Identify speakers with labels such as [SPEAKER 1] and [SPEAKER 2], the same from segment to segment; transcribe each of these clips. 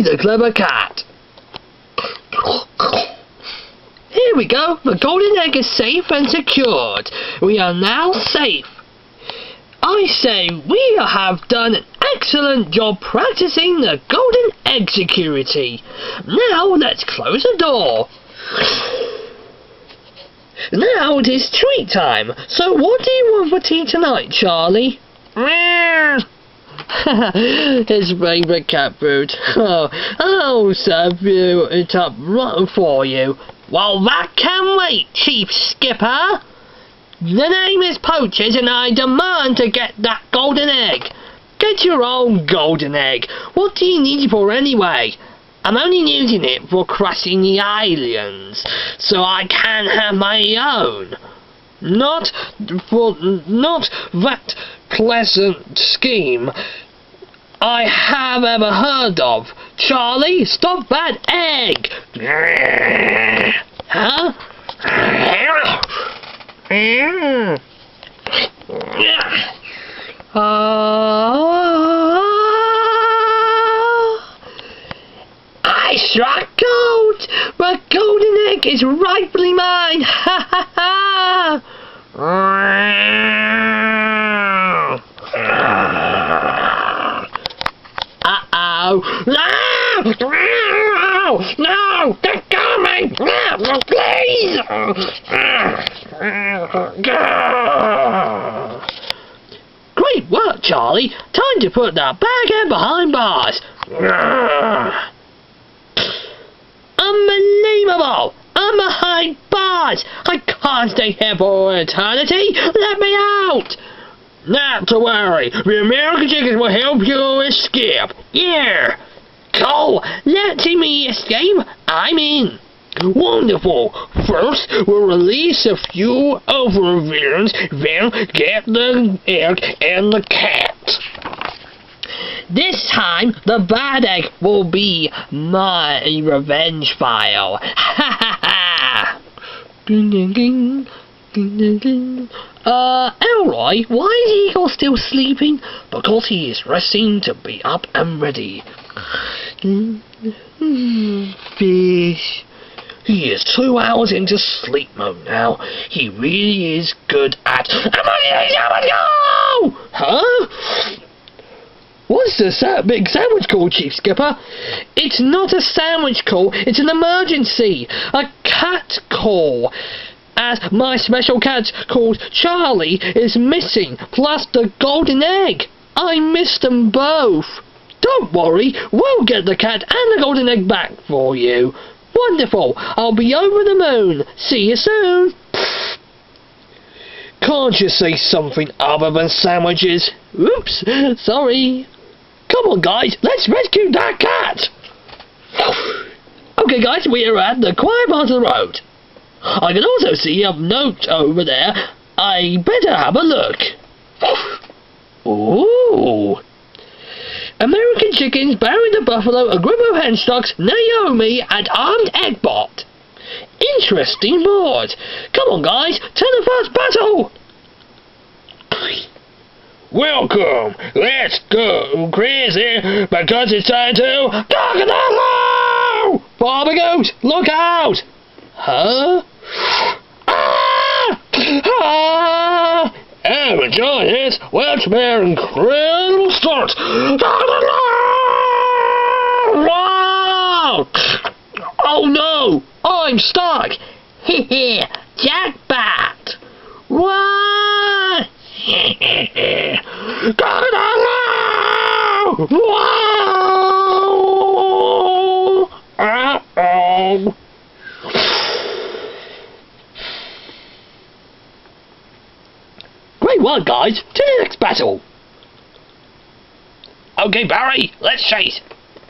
[SPEAKER 1] the clever cat. Here we go. The golden egg is safe and secured. We are now safe. I say we have done an excellent job practicing the golden egg security. Now let's close the door. Now it is treat time. So what do you want for tea tonight, Charlie? His favourite cat food. I'll serve you it up right for you. Well, that can wait, Chief Skipper. The name is Poaches and I demand to get that golden egg. Get your own golden egg. What do you need it for anyway? I'm only using it for crashing the aliens, so I can have my own. Not that pleasant scheme I have ever heard of. Charlie, stop that egg! Huh? I struck gold! The golden egg is rightfully mine! Ha ha ha! Uh-oh! No! They're coming! Please! Great work, Charlie! Time to put the baghead behind bars! Unbelievable! I'm behind bars! I can't stay here for eternity! Let me out! Not to worry, the American chickens will help you escape. Yeah! Cool! Letting me escape? I'm in! Wonderful! First, we'll release a few overvillains, then get the egg and the cat. This time, the bad egg will be my revenge file. Ha ha ha! Elroy, why is Igor still sleeping? Because he is resting to be up and ready. Fish. He is 2 hours into sleep mode now. He really is good at... Huh? What's the big sandwich call, Chief Skipper? It's not a sandwich call, it's an emergency. A cat call. As my special cat called Charlie is missing, plus the golden egg. I missed them both. Don't worry, we'll get the cat and the golden egg back for you. Wonderful, I'll be over the moon. See you soon. Can't you say something other than sandwiches? Oops, sorry. Come on guys, let's rescue that cat. Okay guys, we are at the quiet part of the road. I can also see a note over there. I better have a look. Ooh. American chickens bury the buffalo, a group of henstocks, Naomi, and armed Eggbot. Interesting board. Come on guys, to the first battle. Welcome. Let's go crazy because it's time to go. Barbie Goat, look out. Huh? Ah! Oh, enjoy this. Watch their incredible start. Wow! Oh no! I'm stuck. Heh jackpot! What? Wow! Uh-oh. Great work, guys. To the next battle. Okay, Barry, let's chase.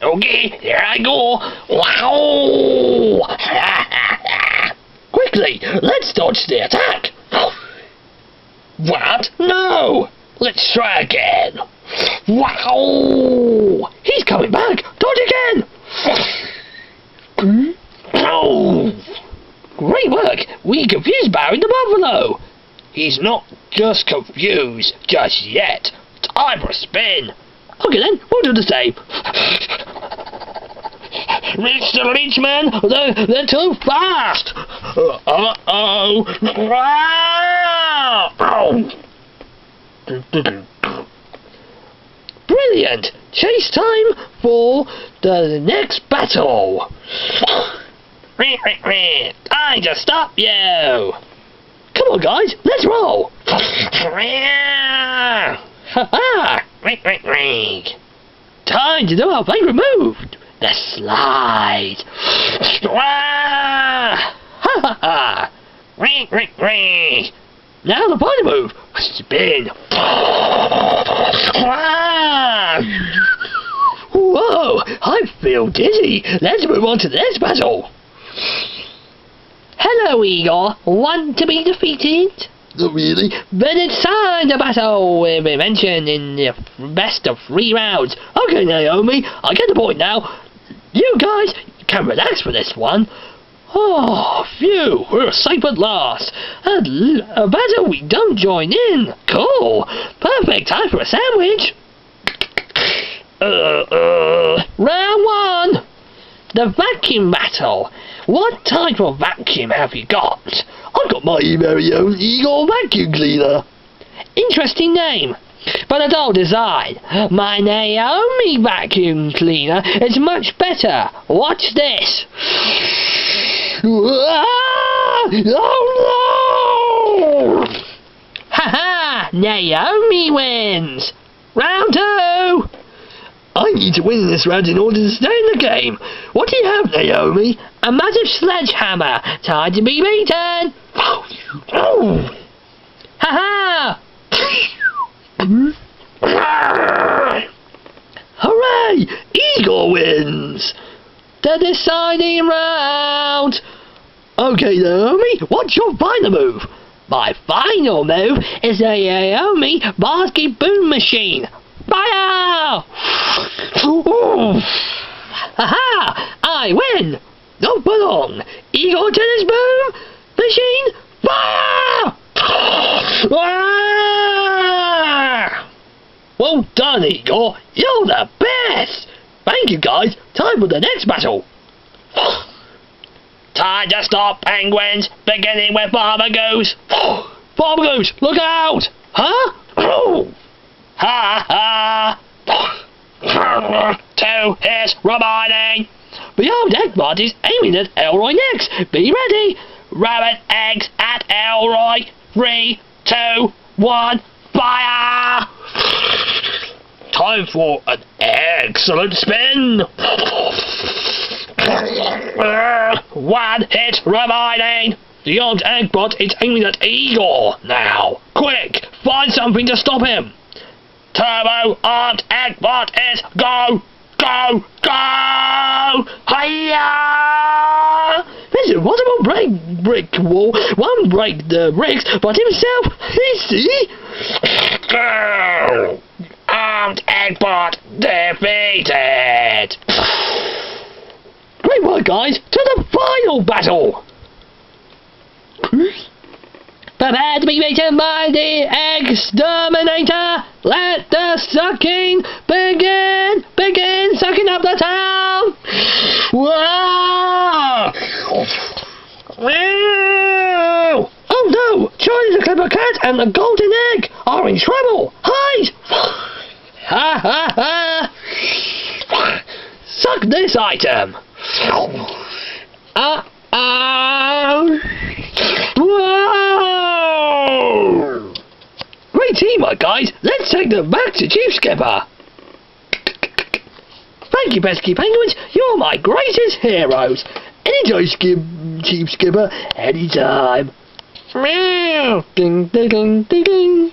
[SPEAKER 1] Okay, here I go. Wow! Quickly, let's dodge the attack. What? No! Let's try again. Wow! He's coming back. Dodge again. Oh! Great work. We confused Barry the Buffalo. He's not just confused just yet. Time for a spin. Okay then, we'll do the same. Mr. Leechman, they're too fast! Uh-oh! Brilliant! Chase time for the next battle! Time to stop you! Come on, guys, let's roll! Time to do our favourite move! The slide! Now the final move! Spin! Whoa! I feel dizzy! Let's move on to the next battle! Hello, Igor. Want to be defeated?
[SPEAKER 2] Not really.
[SPEAKER 1] Then it's time to battle with invention in the best of 3 rounds. Okay, Naomi, I get the point now. You guys can relax for this one. Oh, phew, we're safe at last. A battle we don't join in. Cool. Perfect time for a sandwich. Round 1. The vacuum battle. What type of vacuum have you got?
[SPEAKER 2] I've got my very own Igor vacuum cleaner.
[SPEAKER 1] Interesting name, but a dull design. My Naomi vacuum cleaner is much better. Watch this. Oh no! Haha! Naomi wins. Round 2.
[SPEAKER 2] I need to win in this round in order to stay in the game. What do you have, Naomi?
[SPEAKER 1] A massive sledgehammer. Time to be beaten. Ha-ha!
[SPEAKER 2] Hooray! Igor wins!
[SPEAKER 1] The deciding round.
[SPEAKER 2] Okay, Naomi, what's your final move?
[SPEAKER 1] My final move is the Naomi basket boom machine. Fire! Ha-ha! I win!
[SPEAKER 2] No, but on!
[SPEAKER 1] Igor tennis boom machine. Fire!
[SPEAKER 2] Well done, Igor. You're the best! Thank you, guys. Time for the next battle.
[SPEAKER 1] Time to stop, penguins. Beginning with Farmer Goose.
[SPEAKER 2] Farmer Goose, look out!
[SPEAKER 1] Huh? Ha ha! 2 is remaining.
[SPEAKER 2] Beyond Eggbot is aiming at Elroy next. Be ready.
[SPEAKER 1] Rabbit eggs at Elroy. 3, 2, 1, fire!
[SPEAKER 2] Time for an excellent spin.
[SPEAKER 1] 1 hit remaining.
[SPEAKER 2] The armed Eggbot is aiming at Igor now. Quick, find something to stop him.
[SPEAKER 1] Turbo armed Eggbot is go, go, go! Hiya!
[SPEAKER 2] There's a possible brick wall. One break the bricks, but himself, see?
[SPEAKER 1] Armed Eggbot defeated!
[SPEAKER 2] Great work, guys! To the final battle!
[SPEAKER 1] Prepare to be beaten by the exterminator! Let the sucking begin! Begin sucking up the town!
[SPEAKER 2] Whoa! Oh no! Charlie the Clever Cat and the Golden Egg are in trouble! Hide!
[SPEAKER 1] Ha ha ha!
[SPEAKER 2] Suck this item! Whoa! Great teamwork, guys! Let's take them back to Chief Skipper! Thank you, pesky penguins! You're my greatest heroes! Anytime, Chief Skipper, anytime!
[SPEAKER 1] Meow! Ding ding ding ding ding!